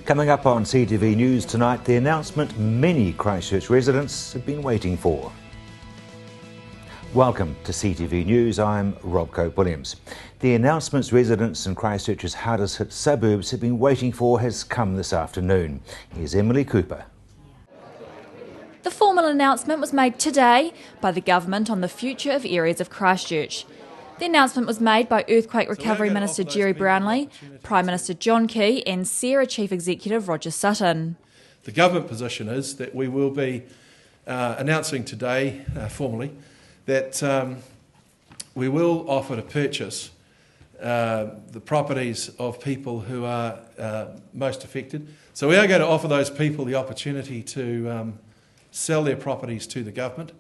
Coming up on CTV News tonight, the announcement many Christchurch residents have been waiting for. Welcome to CTV News, I'm Rob Cope-Williams. The announcements residents in Christchurch's hardest hit suburbs have been waiting for has come this afternoon. Here's Emily Cooper. The formal announcement was made today by the government on the future of areas of Christchurch. The announcement was made by Earthquake Recovery Minister Jerry Brownlee, Prime Minister John Key and Sarah Chief Executive Roger Sutton. The government position is that we will be announcing today formally that we will offer to purchase the properties of people who are most affected. So we are going to offer those people the opportunity to sell their properties to the government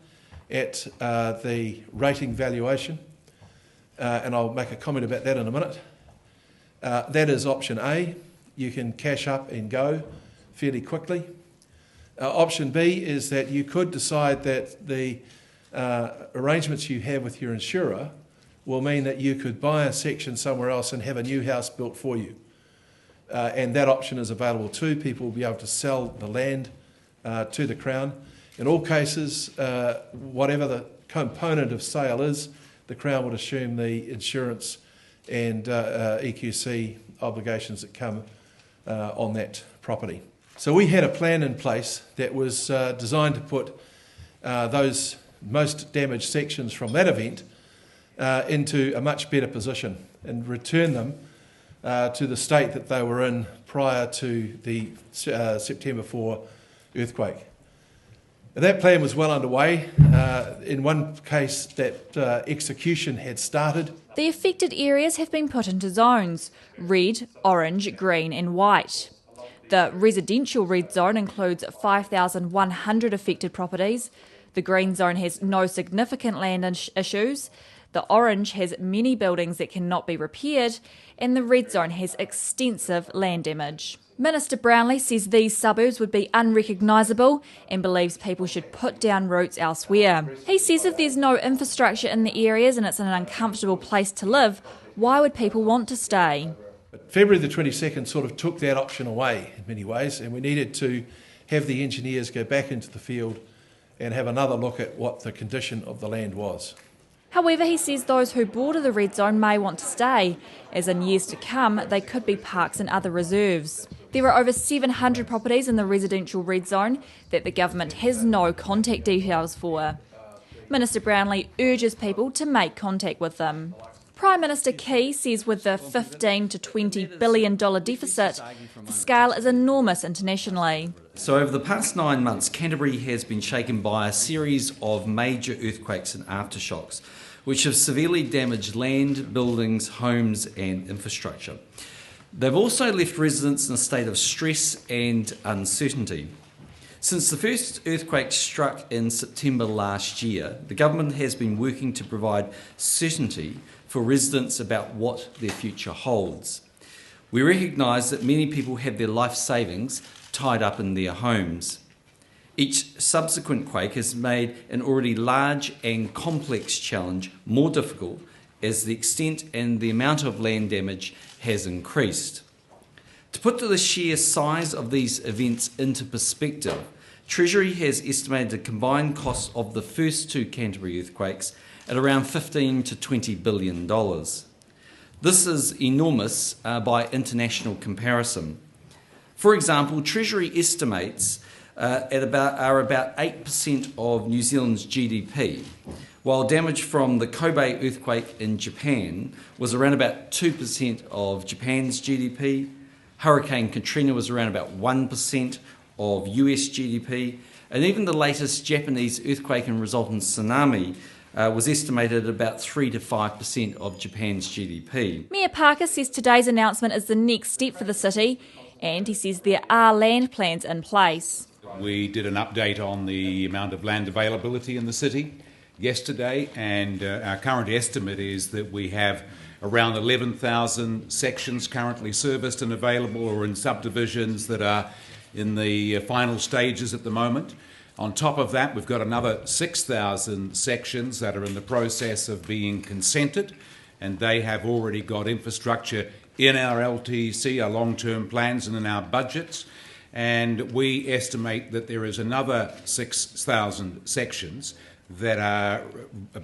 at the rating valuation. And I'll make a comment about that in a minute. That is option A. You can cash up and go fairly quickly. Option B is that you could decide that the arrangements you have with your insurer will mean that you could buy a section somewhere else and have a new house built for you. And that option is available too. People will be able to sell the land to the Crown. In all cases, whatever the component of sale is, the Crown would assume the insurance and EQC obligations that come on that property. So we had a plan in place that was designed to put those most damaged sections from that event into a much better position and return them to the state that they were in prior to the September 4 earthquake. That plan was well underway. In one case, that execution had started. The affected areas have been put into zones: red, orange, green and white. The residential red zone includes 5,100 affected properties. The green zone has no significant land issues. The orange has many buildings that cannot be repaired, and the red zone has extensive land damage. Minister Brownlee says these suburbs would be unrecognisable and believes people should put down roots elsewhere. He says if there's no infrastructure in the areas and it's an uncomfortable place to live, why would people want to stay? But February the 22nd sort of took that option away in many ways, and we needed to have the engineers go back into the field and have another look at what the condition of the land was. However, he says those who border the red zone may want to stay, as in years to come they could be parks and other reserves. There are over 700 properties in the residential red zone that the government has no contact details for. Minister Brownlee urges people to make contact with them. Prime Minister Key says with the $15 to $20 billion deficit, the scale is enormous internationally. So over the past 9 months, Canterbury has been shaken by a series of major earthquakes and aftershocks, which have severely damaged land, buildings, homes and infrastructure. They've also left residents in a state of stress and uncertainty. Since the first earthquake struck in September last year, the government has been working to provide certainty for residents about what their future holds. We recognise that many people have their life savings tied up in their homes. Each subsequent quake has made an already large and complex challenge more difficult as the extent and the amount of land damage has increased. To put the sheer size of these events into perspective, Treasury has estimated the combined cost of the first two Canterbury earthquakes at around $15 to $20 billion. This is enormous by international comparison. For example, Treasury estimates are about 8% of New Zealand's GDP, while damage from the Kobe earthquake in Japan was around about 2% of Japan's GDP. Hurricane Katrina was around about 1% of US GDP, and even the latest Japanese earthquake and resultant tsunami was estimated at about 3 to 5% of Japan's GDP. Mayor Parker says today's announcement is the next step for the city, and he says there are land plans in place. We did an update on the amount of land availability in the city yesterday, and our current estimate is that we have around 11,000 sections currently serviced and available, or in subdivisions that are in the final stages at the moment. On top of that, we've got another 6,000 sections that are in the process of being consented, and they have already got infrastructure in our LTC, our long-term plans, and in our budgets. And we estimate that there is another 6,000 sections that are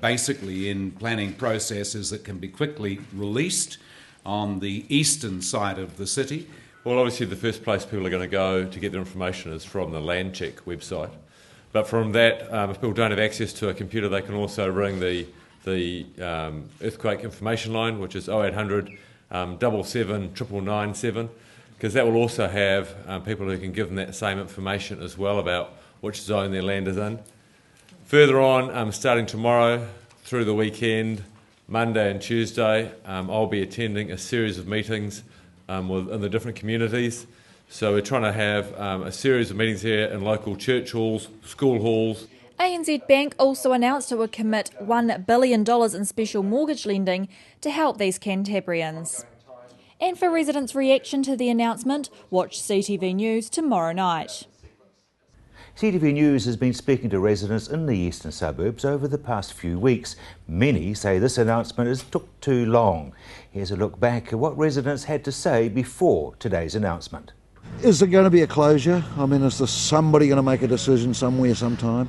basically in planning processes that can be quickly released on the eastern side of the city. Well, obviously the first place people are going to go to get their information is from the Land Check website. But from that, if people don't have access to a computer, they can also ring the earthquake information line, which is 0800 77 99997, because that will also have people who can give them that same information as well about which zone their land is in. Further on, starting tomorrow through the weekend, Monday and Tuesday, I'll be attending a series of meetings in the different communities. So we're trying to have a series of meetings here in local church halls, school halls. ANZ Bank also announced it would commit $1 billion in special mortgage lending to help these Cantabrians. And for residents' reaction to the announcement, watch CTV News tomorrow night. CTV News has been speaking to residents in the eastern suburbs over the past few weeks. Many say this announcement has took too long. Here's a look back at what residents had to say before today's announcement. Is there going to be a closure? I mean, is there somebody going to make a decision somewhere sometime?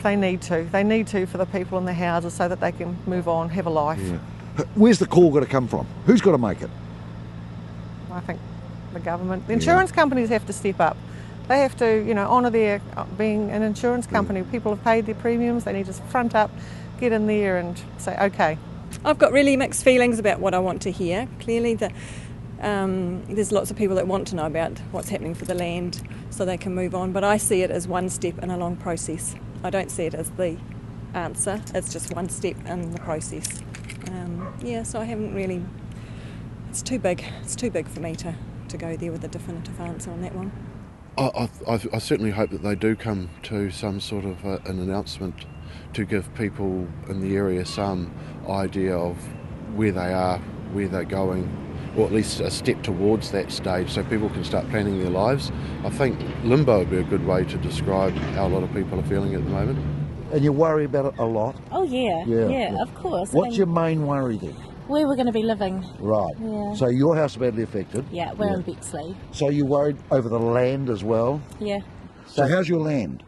They need to. They need to for the people in the houses so that they can move on, have a life. Yeah. Where's the call got to come from? Who's got to make it? I think the government. The insurance companies have to step up. They have to, honour their being an insurance company. People have paid their premiums. They need to front up, get in there and say, OK. I've got really mixed feelings about what I want to hear. Clearly, there's lots of people that want to know about what's happening for the land so they can move on. But I see it as one step in a long process. I don't see it as the answer. It's just one step in the process. So I haven't really... It's too big. It's too big for me to go there with a definitive answer on that one. I certainly hope that they do come to some sort of an announcement to give people in the area some idea of where they are, where they're going, or at least a step towards that stage so people can start planning their lives. I think limbo would be a good way to describe how a lot of people are feeling at the moment. And you worry about it a lot? Oh yeah, of course. What's your main worry then? Where we're going to be living. Right. Yeah. So your house is badly affected? Yeah, we're in Bexley. So you're worried over the land as well? Yeah. So how's your land?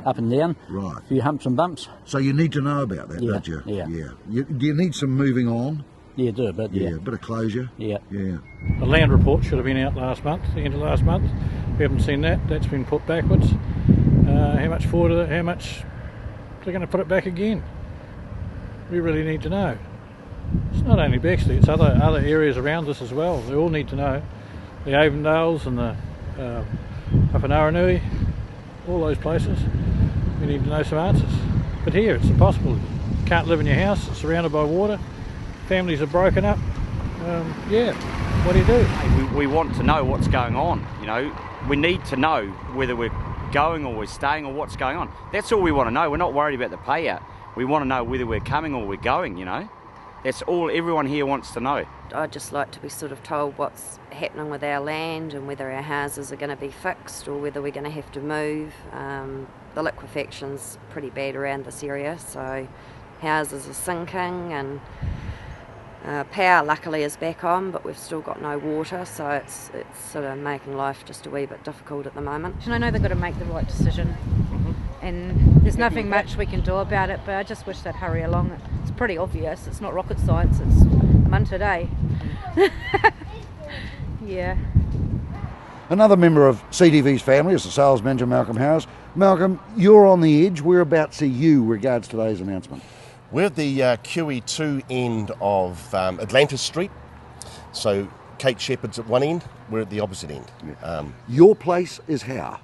Up and down. Right. A few humps and bumps. So you need to know about that, don't you? Yeah. Do you need some moving on? Yeah, do a bit, Yeah, a bit of closure? Yeah. The land report should have been out last month, the end of last month. We haven't seen that. That's been put backwards. How much they're going to put it back again? We really need to know. It's not only Bexley, it's other areas around us as well. We all need to know. The Avondales and the up in Aranui, all those places. We need to know some answers. But here, it's impossible. You can't live in your house, it's surrounded by water. Families are broken up. What do you do? We want to know what's going on. We need to know whether we're going or we're staying or what's going on. That's all we want to know. We're not worried about the payout. We want to know whether we're coming or we're going. That's all everyone here wants to know. I'd just like to be sort of told what's happening with our land and whether our houses are going to be fixed or whether we're going to have to move. The liquefaction's pretty bad around this area, so houses are sinking and power luckily is back on, but we've still got no water, so it's sort of making life just a wee bit difficult at the moment. And I know they've got to make the right decision, and there's nothing much we can do about it, but I just wish they'd hurry along. It's pretty obvious, it's not rocket science, it's a month today. Yeah. Another member of CTV's family is the sales manager, Malcolm Harris. Malcolm, you're on the edge. Whereabouts are you regards today's announcement? We're at the QE2 end of Atlantis Street. So Kate Shepherd's at one end, we're at the opposite end. Your place is how?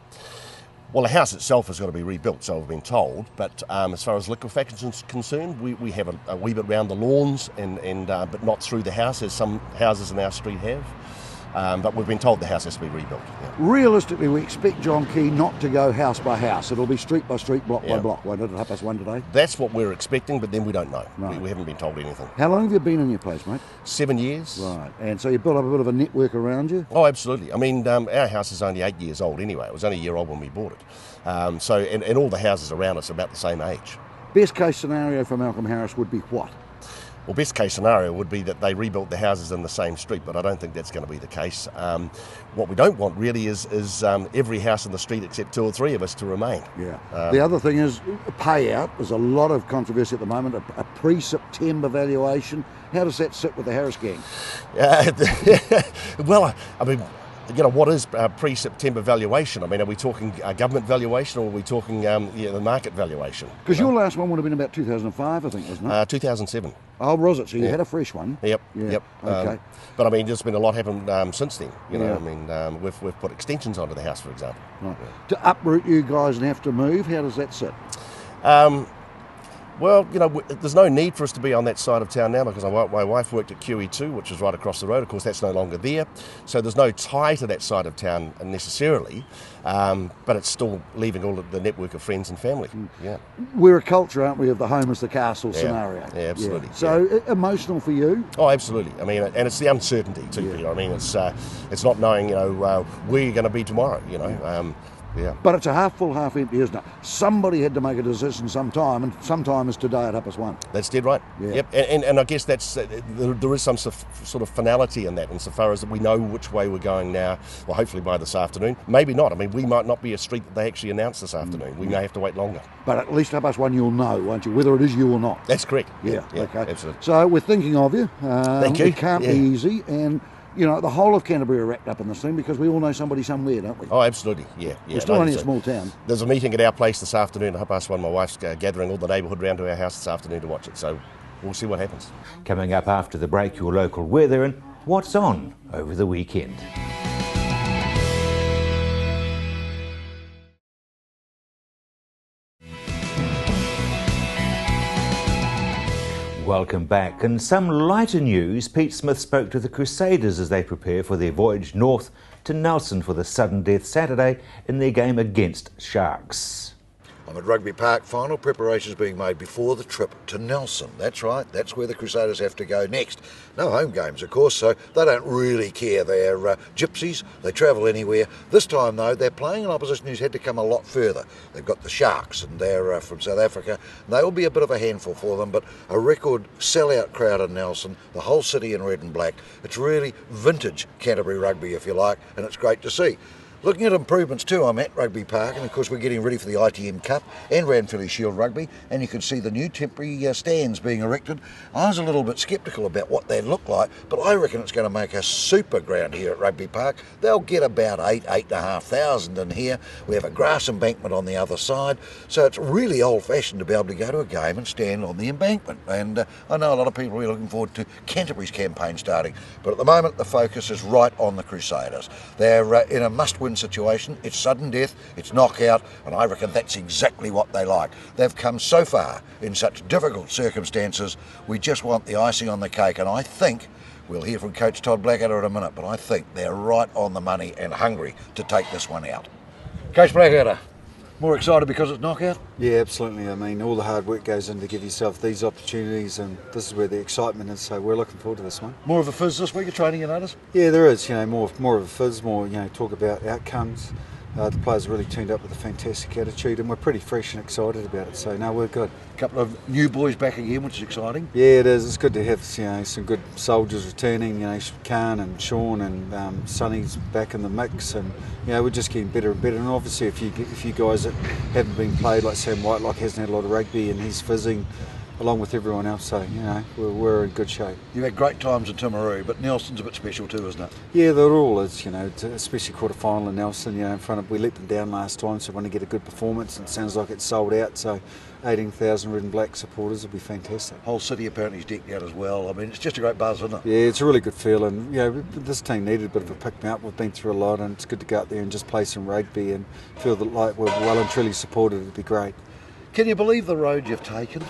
Well, the house itself has got to be rebuilt, so we've been told. But as far as liquefaction is concerned, we have a wee bit around the lawns, but not through the house, as some houses in our street have. But we've been told the house has to be rebuilt. Yeah. Realistically, we expect John Key not to go house by house. It'll be street by street, block by block, won't it, at 1:30 today? That's what we're expecting, but then we don't know. Right. We haven't been told anything. How long have you been in your place, mate? 7 years. Right, and so you built up a bit of a network around you? Oh, absolutely. I mean, our house is only 8 years old anyway. It was only a year old when we bought it. And all the houses around us are about the same age. Best case scenario for Malcolm Harris would be what? Well, best case scenario would be that they rebuilt the houses in the same street, but I don't think that's going to be the case. What we don't want really is every house in the street except 2 or 3 of us to remain. Yeah. The other thing is payout. There's a lot of controversy at the moment. A pre-September valuation. How does that sit with the Harris gang? Well, I mean, you know, what is pre-September valuation? I mean, are we talking government valuation, or are we talking the market valuation? Because your last one would have been about 2005, I think, wasn't it? 2007. Oh, was it? So you had a fresh one. Yep. Yeah. Yep. Okay. But I mean, there's been a lot happened since then. You know, Yeah. I mean, we've put extensions onto the house, for example. Right. To uproot you guys and have to move, how does that sit? Well, you know, there's no need for us to be on that side of town now, because my wife worked at QE2, which is right across the road. Of course, that's no longer there. So there's no tie to that side of town necessarily, but it's still leaving all of the network of friends and family. Yeah. We're a culture, aren't we, of the home as the castle scenario? Yeah, absolutely. Yeah. So emotional for you? Oh, absolutely. I mean, and it's the uncertainty too, Peter. I mean, it's not knowing, you know, where you're going to be tomorrow, you know. Yeah. But it's a half full, half empty, isn't it? Somebody had to make a decision sometime, and sometime is today at 1:30. That's dead right. Yeah. Yep. And I guess that's there is some sort of finality in that, insofar as that we know which way we're going now. Well, hopefully by this afternoon. Maybe not. I mean, we might not be a street that they actually announce this afternoon. We may have to wait longer. But at least at 1:30 you'll know, won't you? Whether it is you or not. That's correct. Yeah. Okay. Absolutely. So we're thinking of you. Thank you. It can't be easy, and you know, the whole of Canterbury are wrapped up in this thing, because we all know somebody somewhere, don't we? Oh, absolutely, yeah. We're still only a small town. There's a meeting at our place this afternoon at 1:30. My wife's gathering all the neighbourhood round to our house this afternoon to watch it, so we'll see what happens. Coming up after the break, your local weather and what's on over the weekend. Welcome back. And some lighter news, Pete Smith spoke to the Crusaders as they prepare for their voyage north to Nelson for the sudden death Saturday in their game against Sharks. I'm at Rugby Park. Final preparations being made before the trip to Nelson. That's right, that's where the Crusaders have to go next. No home games, of course, so they don't really care. They're gypsies, they travel anywhere. This time, though, they're playing an opposition who's had to come a lot further. They've got the Sharks, and they're from South Africa. And they will be a bit of a handful for them, but a record sellout crowd in Nelson, the whole city in red and black. It's really vintage Canterbury rugby, if you like, and it's great to see. Looking at improvements too, I'm at Rugby Park, and of course we're getting ready for the ITM Cup and Ranfurly Shield Rugby, and you can see the new temporary stands being erected. I was a little bit sceptical about what they look like, but I reckon it's going to make a super ground here at Rugby Park. They'll get about 8,500 in here. We have a grass embankment on the other side, so it's really old-fashioned to be able to go to a game and stand on the embankment. And I know a lot of people are looking forward to Canterbury's campaign starting, but at the moment the focus is right on the Crusaders. They're in a must-win situation. It's sudden death, it's knockout, and I reckon that's exactly what they like. They've come so far in such difficult circumstances. We just want the icing on the cake, and I think we'll hear from Coach Todd Blackadder in a minute, but I think they're right on the money and hungry to take this one out. Coach Blackadder, more excited because it's knockout? Yeah, absolutely. I mean, all the hard work goes in to give yourself these opportunities, and this is where the excitement is, so we're looking forward to this one. More of a fizz this week of training, you notice? Yeah, there is, you know, more of a fizz, more, you know, talk about outcomes. The players really turned up with a fantastic attitude, and we're pretty fresh and excited about it, so no, we're good. A couple of new boys back again, which is exciting. Yeah, it is. It's good to have, you know, some good soldiers returning. You know, Khan and Sean and Sonny's back in the mix, and you know, we're just getting better and better. And obviously, if you guys that haven't been played, like Sam Whitelock hasn't had a lot of rugby, and he's fizzing along with everyone else, so you know, we're in good shape. You've had great times in Timaru, but Nelson's a bit special too, isn't it? Yeah, they're all is, you know, especially quarter final in Nelson, you know, in front of, we let them down last time, so we want to get a good performance, and it sounds like it's sold out, so 18,000 red and black supporters will be fantastic. Whole city apparently is decked out as well. I mean, it's just a great buzz, isn't it? Yeah, it's a really good feeling. You know, this team needed a bit of a pick-me-up. We've been through a lot, and it's good to go out there and just play some rugby and feel that like we're well and truly supported. It'd be great. Can you believe the road you've taken?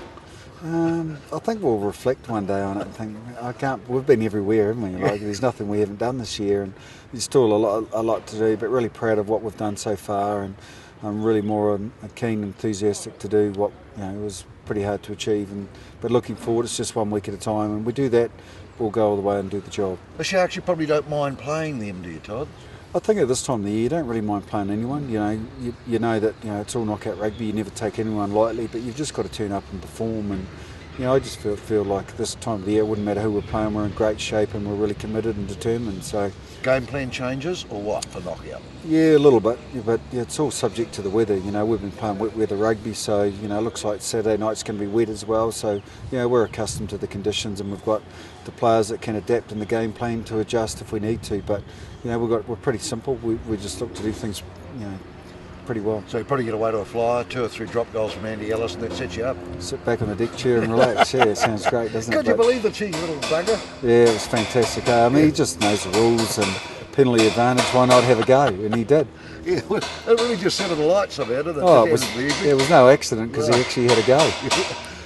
I think we'll reflect one day on it and think, we've been everywhere, haven't we? Like, there's nothing we haven't done this year, and there's still a lot to do, but really proud of what we've done so far, and I'm really more keen and enthusiastic to do what, you know, was pretty hard to achieve, but looking forward, it's just 1 week at a time, and we do that, we'll go all the way and do the job. The Sharks, you probably don't mind playing them, do you, Todd? I think at this time of the year, you don't really mind playing anyone. You know, you know that, you know, it's all knockout rugby. You never take anyone lightly, but you've just got to turn up and perform. And I just feel like this time of the year, it wouldn't matter who we're playing, we're in great shape and we're really committed and determined. So game plan changes or what for knockout? Yeah, a little bit, but it's all subject to the weather. We've been playing wet weather rugby, so it looks like Saturday night's going to be wet as well. So we're accustomed to the conditions, and we've got the players that can adapt in the game plan to adjust if we need to. But we're pretty simple. We just look to do things pretty well. So you probably get away to a flyer, 2 or 3 drop goals from Andy Ellis, and that sets you up. Sit back on the deck chair and relax. Yeah, it sounds great, doesn't it? Could you believe the cheeky little bugger? Yeah, it was fantastic. He just knows the rules and penalty advantage. Why not have a go? And he did. Yeah, it really just set the lights about it. It was no accident because he actually had a go.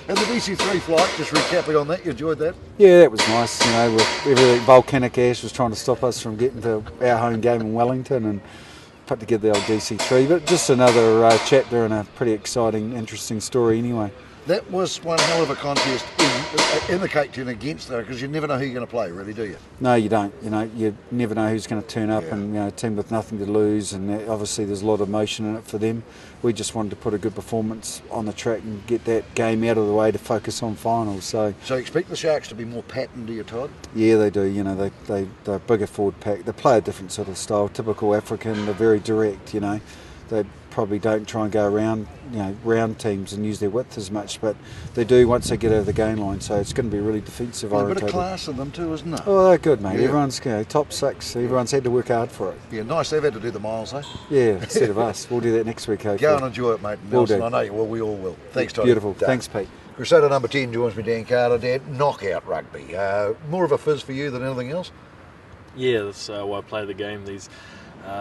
And the DC3 flight, just recapping on that, you enjoyed that? Yeah, that was nice. With everything, volcanic ash was trying to stop us from getting to our home game in Wellington, and put together the old DC3, but just another chapter in a pretty exciting, interesting story anyway. That was one hell of a contest in the Cape Town against though, because you never know who you're going to play, really, do you? No, you don't. You never know who's going to turn up, and a team with nothing to lose, and obviously there's a lot of emotion in it for them. We just wanted to put a good performance on the track and get that game out of the way to focus on finals. So expect the Sharks to be more patterned, do you, Todd? Yeah, they do. They're a bigger forward pack. They play a different sort of style, typical African. They're very direct. They probably don't try and go around, round teams and use their width as much, but they do once they get over the gain line. So it's going to be really defensive oriented. A bit of class in them too, isn't it? Oh, they're good, mate. Yeah. Everyone's top 6. Everyone's had to work hard for it. Yeah, nice. They've had to do the miles, eh? Yeah, instead of us. We'll do that next week, hopefully. Go and enjoy it, mate. Nelson. I know you will. We all will. Thanks, Todd. Beautiful. Thanks, Pete. Crusader number 10 joins me, Dan Carter. Dan, knockout rugby. More of a fizz for you than anything else? Yeah, that's why I play the game. These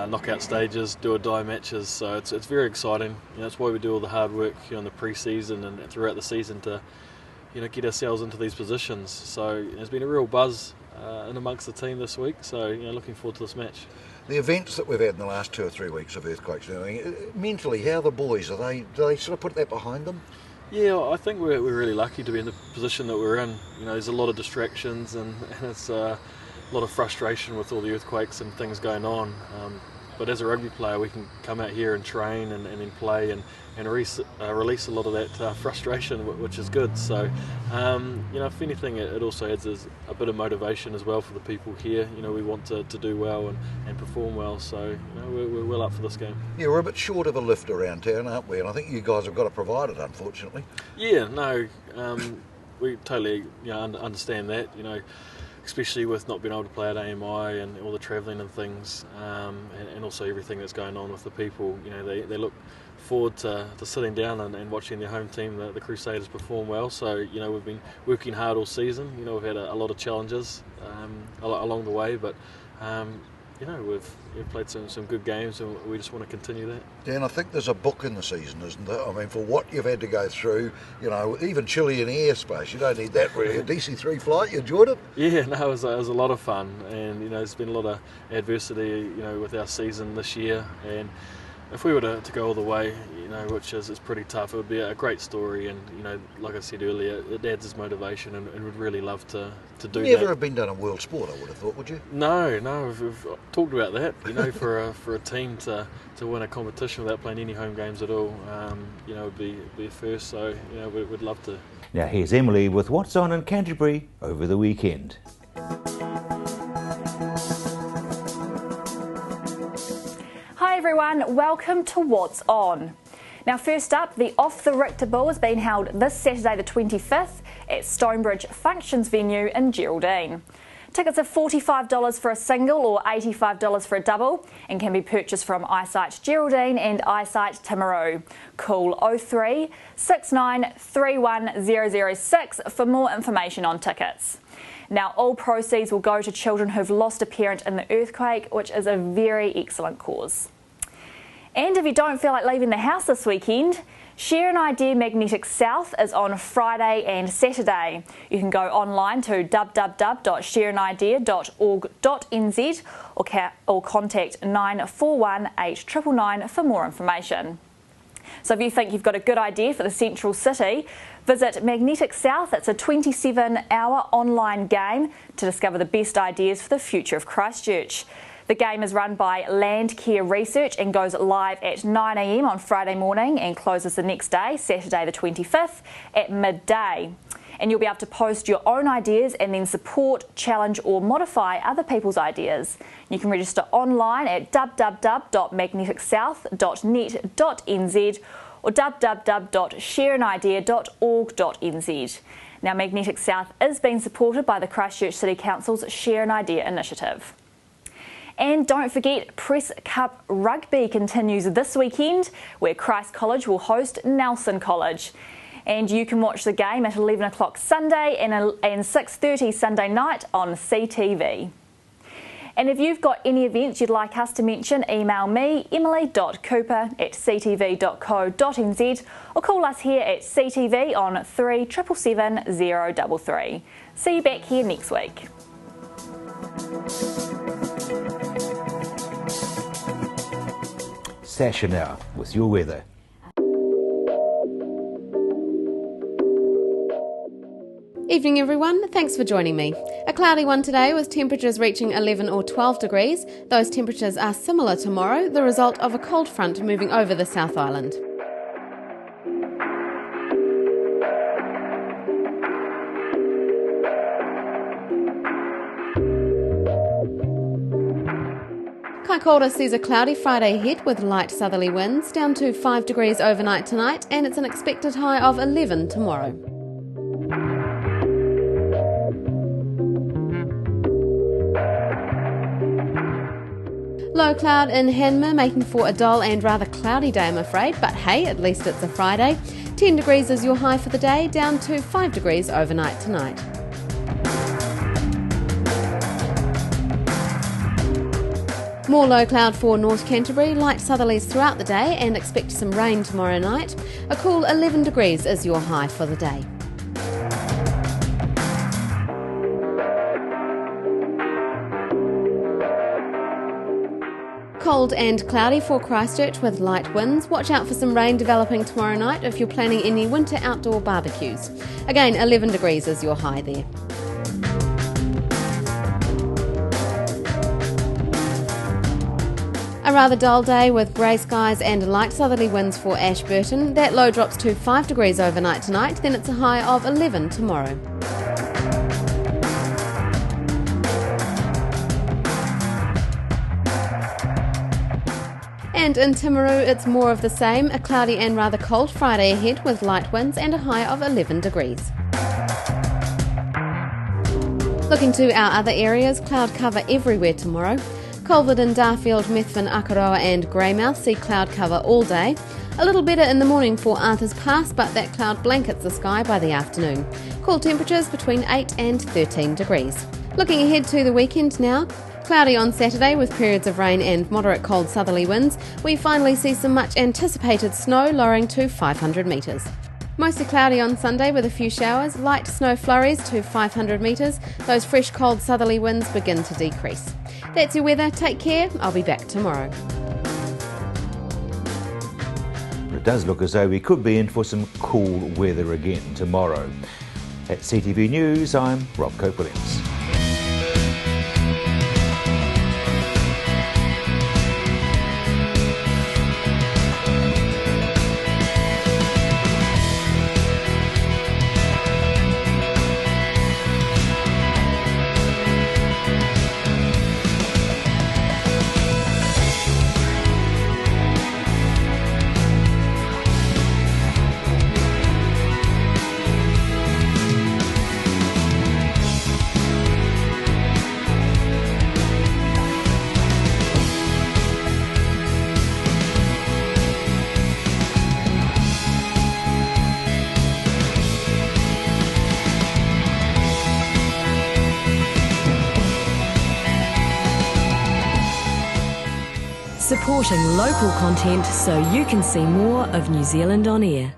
knockout stages, do or die matches, so it's very exciting. That's why we do all the hard work in the pre-season and throughout the season to get ourselves into these positions. So there's been a real buzz in amongst the team this week, so looking forward to this match. The events that we've had in the last 2 or 3 weeks of earthquakes, mentally, how are the boys? Do they sort of put that behind them? Yeah, I think we're really lucky to be in the position that we're in. There's a lot of distractions and it's a lot of frustration with all the earthquakes and things going on. But as a rugby player, we can come out here and train and then play and release a lot of that frustration, which is good. So, if anything, it also adds a bit of motivation as well for the people here. We want to do well and perform well. So, we're well up for this game. Yeah, we're a bit short of a lift around town, aren't we? And I think you guys have got to provide it, unfortunately. Yeah, no, we totally understand that. Especially with not being able to play at AMI and all the travelling and things, and also everything that's going on with the people. They look forward to sitting down and watching their home team, the Crusaders, perform well. So we've been working hard all season. We've had a lot of challenges along the way, but we've played some good games, and we just want to continue that. Dan, I think there's a book in the season, isn't there? I mean, for what you've had to go through, even Chilean airspace, you don't need that really. A DC3 flight, you enjoyed it? Yeah, no, it was a lot of fun, and there's been a lot of adversity, with our season this year, and if we were to go all the way, which is pretty tough, it would be a great story, and like I said earlier, it adds its motivation, and we'd really love to do that. Never have been done in world sport, I would have thought, would you? No, we've talked about that. For a team to win a competition without playing any home games at all, would be a first. So we'd love to. Now here's Emily with what's on in Canterbury over the weekend. Hi everyone, welcome to What's On. Now first up, the Off the Richter Bull is being held this Saturday the 25th at Stonebridge Functions Venue in Geraldine. Tickets are $45 for a single or $85 for a double and can be purchased from Eyesight Geraldine and Eyesight Timaru. Call 03 69 31 006 for more information on tickets. Now all proceeds will go to children who've lost a parent in the earthquake, which is a very excellent cause. And if you don't feel like leaving the house this weekend, Share an Idea Magnetic South is on Friday and Saturday. You can go online to www.shareanidea.org.nz or contact 941 8999 for more information. So if you think you've got a good idea for the central city, visit Magnetic South. It's a 27-hour online game to discover the best ideas for the future of Christchurch. The game is run by Landcare Research and goes live at 9 AM on Friday morning and closes the next day, Saturday the 25th, at midday. and you'll be able to post your own ideas and then support, challenge or modify other people's ideas. You can register online at www.magneticSouth.net.nz or www.shareanidea.org.nz. Now, Magnetic South is being supported by the Christchurch City Council's Share an Idea initiative. And don't forget, Press Cup Rugby continues this weekend, where Christ College will host Nelson College. And you can watch the game at 11 o'clock Sunday and 6:30 Sunday night on CTV. And if you've got any events you'd like us to mention, email me, emily.cooper@ctv.co.nz, or call us here at CTV on 3777 033. See you back here next week. Sasha now with your weather. Evening everyone, thanks for joining me. A cloudy one today with temperatures reaching 11 or 12 degrees. Those temperatures are similar tomorrow, the result of a cold front moving over the South Island. Kaikoura sees a cloudy Friday ahead with light southerly winds, down to 5 degrees overnight tonight, and it's an expected high of 11 tomorrow. Low cloud in Hanmer, making for a dull and rather cloudy day, I'm afraid, but hey, at least it's a Friday. 10 degrees is your high for the day, down to 5 degrees overnight tonight. More low cloud for North Canterbury, light southerlies throughout the day and expect some rain tomorrow night. A cool 11 degrees is your high for the day. Cold and cloudy for Christchurch with light winds. Watch out for some rain developing tomorrow night if you're planning any winter outdoor barbecues. Again, 11 degrees is your high there. A rather dull day with grey skies and light southerly winds for Ashburton. That low drops to 5 degrees overnight tonight, then it's a high of 11 tomorrow. And in Timaru, it's more of the same, a cloudy and rather cold Friday ahead with light winds and a high of 11 degrees. Looking to our other areas, cloud cover everywhere tomorrow. Colvard, Darfield, Methven, Akaroa and Greymouth see cloud cover all day. A little better in the morning for Arthur's Pass, but that cloud blankets the sky by the afternoon. Cool temperatures between 8 and 13 degrees. Looking ahead to the weekend now. Cloudy on Saturday with periods of rain and moderate cold southerly winds. We finally see some much anticipated snow lowering to 500 metres. Mostly cloudy on Sunday with a few showers, light snow flurries to 500 metres. Those fresh cold southerly winds begin to decrease. That's your weather, take care, I'll be back tomorrow. It does look as though we could be in for some cool weather again tomorrow. At CTV News, I'm Rob Cope-Williams. Supporting local content so you can see more of New Zealand on air.